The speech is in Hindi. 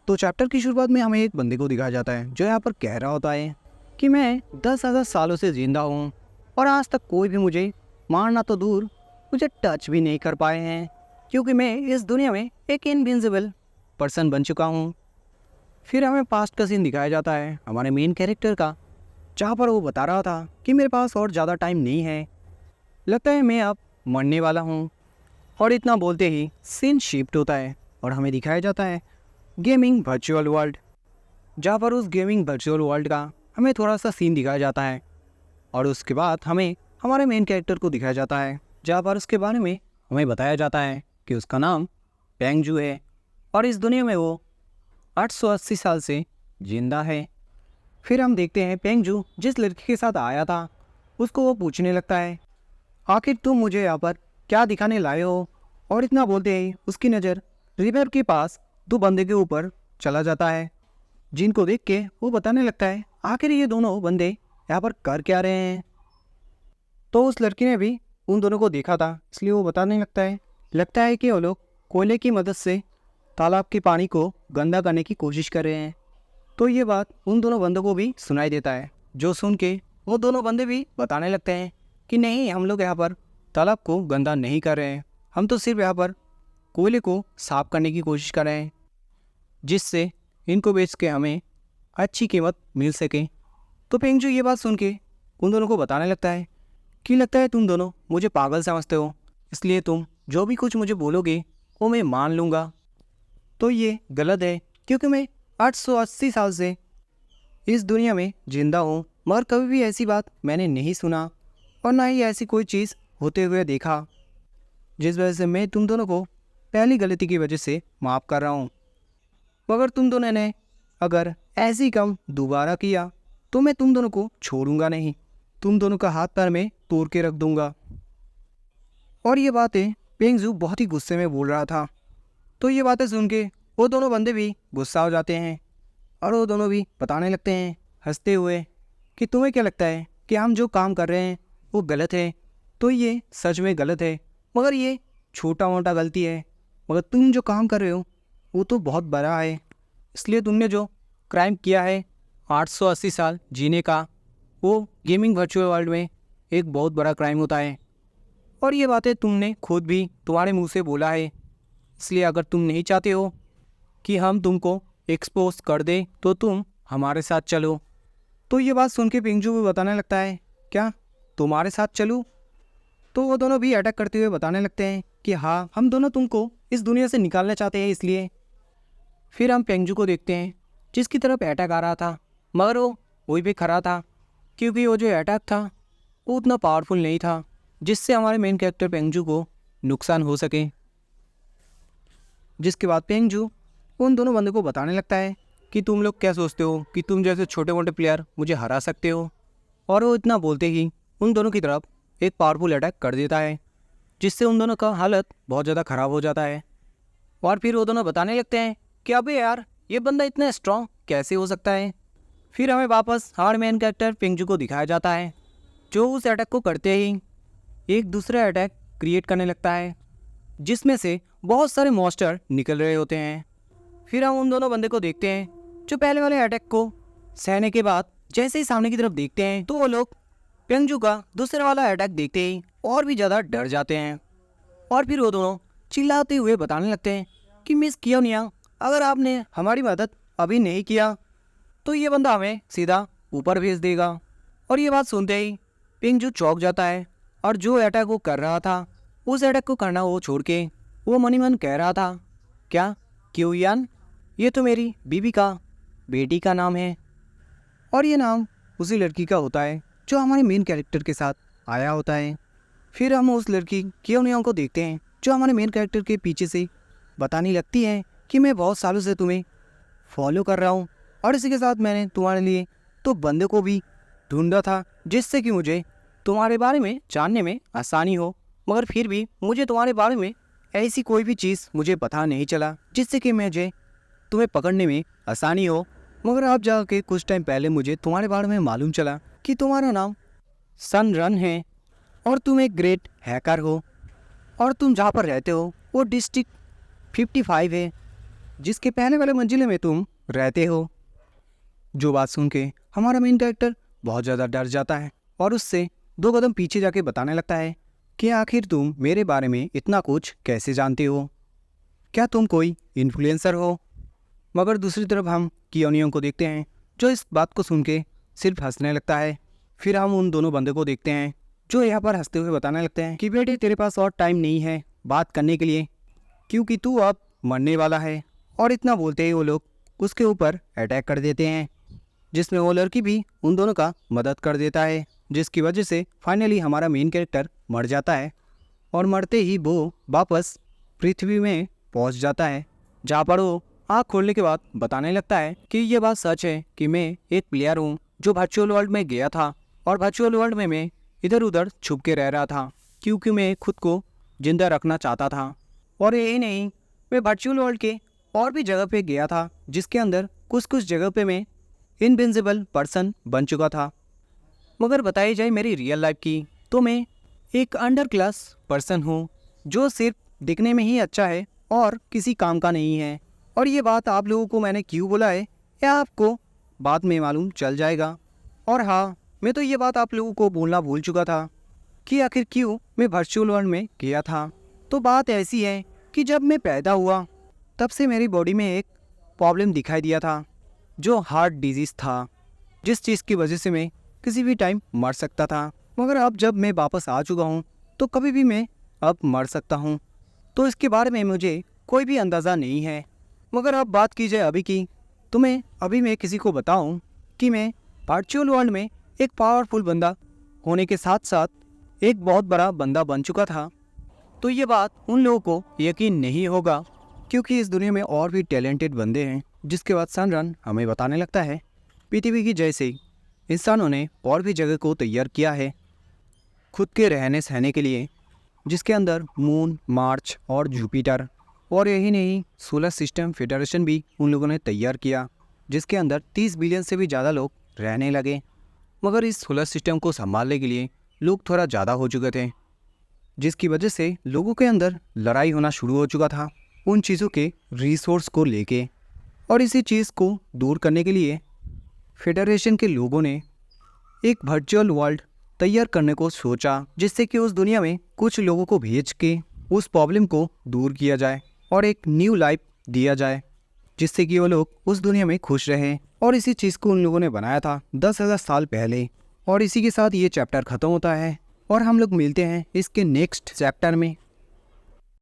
तो चैप्टर की शुरुआत में हमें एक बंदे को दिखाया जाता है जो यहाँ पर कह रहा होता है कि मैं 10,000 सालों से जिंदा हूँ और आज तक कोई भी मुझे मारना तो दूर मुझे टच भी नहीं कर पाए हैं, क्योंकि मैं इस दुनिया में एक इनविंसिबल पर्सन बन चुका हूँ। फिर हमें पास्ट का सीन दिखाया जाता है हमारे मेन कैरेक्टर का, जहाँ पर वो बता रहा था कि मेरे पास और ज़्यादा टाइम नहीं है, लगता है मैं अब मरने वाला हूँ। और इतना बोलते ही सीन शिफ्ट होता है और हमें दिखाया जाता है गेमिंग वर्चुअल वर्ल्ड, जहाँ पर उस गेमिंग वर्चुअल वर्ल्ड का हमें थोड़ा सा सीन दिखाया जाता है। और उसके बाद हमें हमारे मेन कैरेक्टर को दिखाया जाता है, जहाँ पर उसके बारे में हमें बताया जाता है कि उसका नाम पेंगजू है और इस दुनिया में वो 880 साल से जिंदा है। फिर हम देखते हैं पेंगजू जिस लड़की के साथ आया था उसको वो पूछने लगता है आखिर तुम मुझे यहाँ पर क्या दिखाने लाए हो। और इतना बोलते ही उसकी नज़र रिवर के पास दो बंदे के ऊपर चला जाता है, जिनको देख के वो बताने लगता है आखिर ये दोनों बंदे यहाँ पर कर क्या रहे हैं। तो उस लड़की ने भी उन दोनों को देखा था, इसलिए वो बताने लगता है कि वो लोग कोयले की मदद से तालाब के पानी को गंदा करने की कोशिश कर रहे हैं। तो ये बात उन दोनों बंदों को भी सुनाई देता है, जो सुन के वो दोनों बंदे भी बताने लगते हैं कि नहीं, हम लोग यहाँ पर तालाब को गंदा नहीं कर रहे हैं, हम तो सिर्फ यहाँ पर कोयले को साफ करने की कोशिश कर रहे हैं, जिससे इनको बेच के हमें अच्छी कीमत मिल सके। तो पेंगजू ये बात सुन के उन दोनों को बताने लगता है कि लगता है तुम दोनों मुझे पागल समझते हो, इसलिए तुम जो भी कुछ मुझे बोलोगे वो मैं मान लूँगा। तो ये गलत है, क्योंकि मैं 880 साल से इस दुनिया में जिंदा हूँ, मगर कभी भी ऐसी बात मैंने नहीं सुना और ना ही ऐसी कोई चीज़ होते हुए देखा, जिस वजह से मैं तुम दोनों को पहली गलती की वजह से माफ़ कर रहा हूँ। मगर तुम दोनों ने अगर ऐसी काम दोबारा किया तो मैं तुम दोनों को छोड़ूंगा नहीं, तुम दोनों का हाथ पैर में तोड़ के रख दूंगा। और ये बातें पेंगजू बहुत ही गुस्से में बोल रहा था। तो ये बातें सुन के वो दोनों बंदे भी गुस्सा हो जाते हैं और वो दोनों भी बताने लगते हैं हंसते हुए कि तुम्हें क्या लगता है कि हम जो काम कर रहे हैं वो गलत है। तो ये सच में गलत है, मगर ये छोटा मोटा गलती है, मगर तुम जो काम कर रहे हो वो तो बहुत बड़ा है। इसलिए तुमने जो क्राइम किया है 880 साल जीने का, वो गेमिंग वर्चुअल वर्ल्ड में एक बहुत बड़ा क्राइम होता है। और ये बातें तुमने खुद भी तुम्हारे मुंह से बोला है, इसलिए अगर तुम नहीं चाहते हो कि हम तुमको एक्सपोज कर दें तो तुम हमारे साथ चलो। तो ये बात सुन के पेंगजू भी बताने लगता है क्या तुम्हारे साथ चलूँ। तो वो दोनों भी अटैक करते हुए बताने लगते हैं कि हाँ, हम दोनों तुमको इस दुनिया से निकालना चाहते हैं, इसलिए। फिर हम पेंगजू को देखते हैं जिसकी तरफ अटैक आ रहा था, मगर वो वही पे खड़ा था, क्योंकि वो जो अटैक था वो उतना पावरफुल नहीं था जिससे हमारे मेन कैरेक्टर पेंगजू को नुकसान हो सके। जिसके बाद पेंगजू उन दोनों बंदों को बताने लगता है कि तुम लोग क्या सोचते हो कि तुम जैसे छोटे मोटे प्लेयर मुझे हरा सकते हो। और वो इतना बोलते ही उन दोनों की तरफ एक पावरफुल अटैक कर देता है, जिससे उन दोनों का हालत बहुत ज़्यादा ख़राब हो जाता है। और फिर वो दोनों बताने लगते हैं कि अबे यार, ये बंदा इतना स्ट्रॉन्ग कैसे हो सकता है। फिर हमें वापस हमारे मेन कैरेक्टर पेंगजू को दिखाया जाता है, जो उस अटैक को करते ही एक दूसरा अटैक क्रिएट करने लगता है, जिसमें से बहुत सारे मॉन्स्टर निकल रहे होते हैं। फिर हम उन दोनों बंदे को देखते हैं जो पहले वाले अटैक को सहने के बाद जैसे ही सामने की तरफ देखते हैं तो वो लोग पेंगजू का दूसरा वाला अटैक देखते ही और भी ज़्यादा डर जाते हैं। और फिर वो दोनों चिल्लाते हुए बताने लगते हैं कि मिस कियोनिया, अगर आपने हमारी मदद अभी नहीं किया तो ये बंदा हमें सीधा ऊपर भेज देगा। और ये बात सुनते ही पेंगजू चौंक जाता है और जो अटैक वो कर रहा था उस अटैक को करना वो छोड़ के वो मनी मन कह रहा था क्या क्योयान, ये तो मेरी बीबी का बेटी का नाम है। और ये नाम उसी लड़की का होता है जो हमारे मेन कैरेक्टर के साथ आया होता है। फिर हम उस लड़की क्योनिया को देखते हैं जो हमारे मेन कैरेक्टर के पीछे से बताने लगती है कि मैं बहुत सालों से तुम्हें फॉलो कर रहा हूँ और इसी के साथ मैंने तुम्हारे लिए तो बंदे को भी ढूंढा था, जिससे कि मुझे तुम्हारे बारे में जानने में आसानी हो, मगर फिर भी मुझे तुम्हारे बारे में ऐसी कोई भी चीज़ मुझे पता नहीं चला जिससे कि मुझे तुम्हें पकड़ने में आसानी हो। मगर आप जाके कुछ टाइम पहले मुझे तुम्हारे बारे में मालूम चला कि तुम्हारा नाम सन रन है और तुम एक ग्रेट हैकर हो और तुम जहाँ पर रहते हो वो डिस्ट्रिक्ट 55 है, जिसके पहले वाले मंजिले में तुम रहते हो। जो बात सुन के हमारा मेन कैरेक्टर बहुत ज़्यादा डर जाता है और उससे 2 कदम पीछे जाके बताने लगता है कि आखिर तुम मेरे बारे में इतना कुछ कैसे जानते हो, क्या तुम कोई इन्फ्लुएंसर हो। मगर दूसरी तरफ हम कियोनियो को देखते हैं जो इस बात को सुन के सिर्फ हंसने लगता है। फिर हम उन दोनों बंदे को देखते हैं जो यहाँ पर हंसते हुए बताने लगते हैं कि बेटे तेरे पास और टाइम नहीं है बात करने के लिए, क्योंकि तू अब मरने वाला है। और इतना बोलते ही वो लोग उसके ऊपर अटैक कर देते हैं, जिसमें वो लड़की भी उन दोनों का मदद कर देता है, जिसकी वजह से फाइनली हमारा मेन कैरेक्टर मर जाता है। और मरते ही वो वापस पृथ्वी में पहुंच जाता है, जहाँ पर वो आँख खोलने के बाद बताने लगता है कि ये बात सच है कि मैं एक प्लेयर हूँ जो वर्चुअल वर्ल्ड में गया था और वर्चुअल वर्ल्ड में मैं इधर उधर छुप के रह रहा था, क्योंकि मैं खुद को जिंदा रखना चाहता था। और यही नहीं, मैं वर्चुअल वर्ल्ड के और भी जगह पे गया था, जिसके अंदर कुछ कुछ जगह पे मैं इनविंसिबल पर्सन बन चुका था। मगर बताई जाए मेरी रियल लाइफ की, तो मैं एक अंडर क्लास पर्सन हूँ जो सिर्फ दिखने में ही अच्छा है और किसी काम का नहीं है। और ये बात आप लोगों को मैंने क्यों बोला है यह आपको बाद में मालूम चल जाएगा। और हाँ, मैं तो ये बात आप लोगों को बोलना भूल चुका था कि आखिर क्यों मैं वर्चुअल वर्ल्ड में गया था। तो बात ऐसी है कि जब मैं पैदा हुआ तब से मेरी बॉडी में एक प्रॉब्लम दिखाई दिया था, जो हार्ट डिजीज़ था, जिस चीज़ की वजह से मैं किसी भी टाइम मर सकता था। मगर अब जब मैं वापस आ चुका हूँ तो कभी भी मैं अब मर सकता हूँ, तो इसके बारे में मुझे कोई भी अंदाज़ा नहीं है। मगर अब बात की जाए अभी की, तो अभी मैं किसी को बताऊँ कि मैं वर्चुअल वर्ल्ड में एक पावरफुल बंदा होने के साथ साथ एक बहुत बड़ा बंदा बन चुका था, तो ये बात उन लोगों को यकीन नहीं होगा, क्योंकि इस दुनिया में और भी टैलेंटेड बंदे हैं। जिसके बाद सनरन हमें बताने लगता है पृथ्वी की जैसे इंसानों ने और भी जगह को तैयार किया है खुद के रहने सहने के लिए, जिसके अंदर मून, मार्च और जुपिटर। और यही नहीं, सोलर सिस्टम फेडरेशन भी उन लोगों ने तैयार किया, जिसके अंदर 30 बिलियन से भी ज़्यादा लोग रहने लगे। मगर इस सोलर सिस्टम को संभालने के लिए लोग थोड़ा ज़्यादा हो चुके थे, जिसकी वजह से लोगों के अंदर लड़ाई होना शुरू हो चुका था उन चीज़ों के रिसोर्स को लेके। और इसी चीज़ को दूर करने के लिए फेडरेशन के लोगों ने एक वर्चुअल वर्ल्ड तैयार करने को सोचा, जिससे कि उस दुनिया में कुछ लोगों को भेज के उस प्रॉब्लम को दूर किया जाए और एक न्यू लाइफ दिया जाए, जिससे कि वो लोग उस दुनिया में खुश रहें। और इसी चीज़ को उन लोगों ने बनाया था 10,000 साल पहले। और इसी के साथ ये चैप्टर ख़त्म होता है और हम लोग मिलते हैं इसके नेक्स्ट चैप्टर में।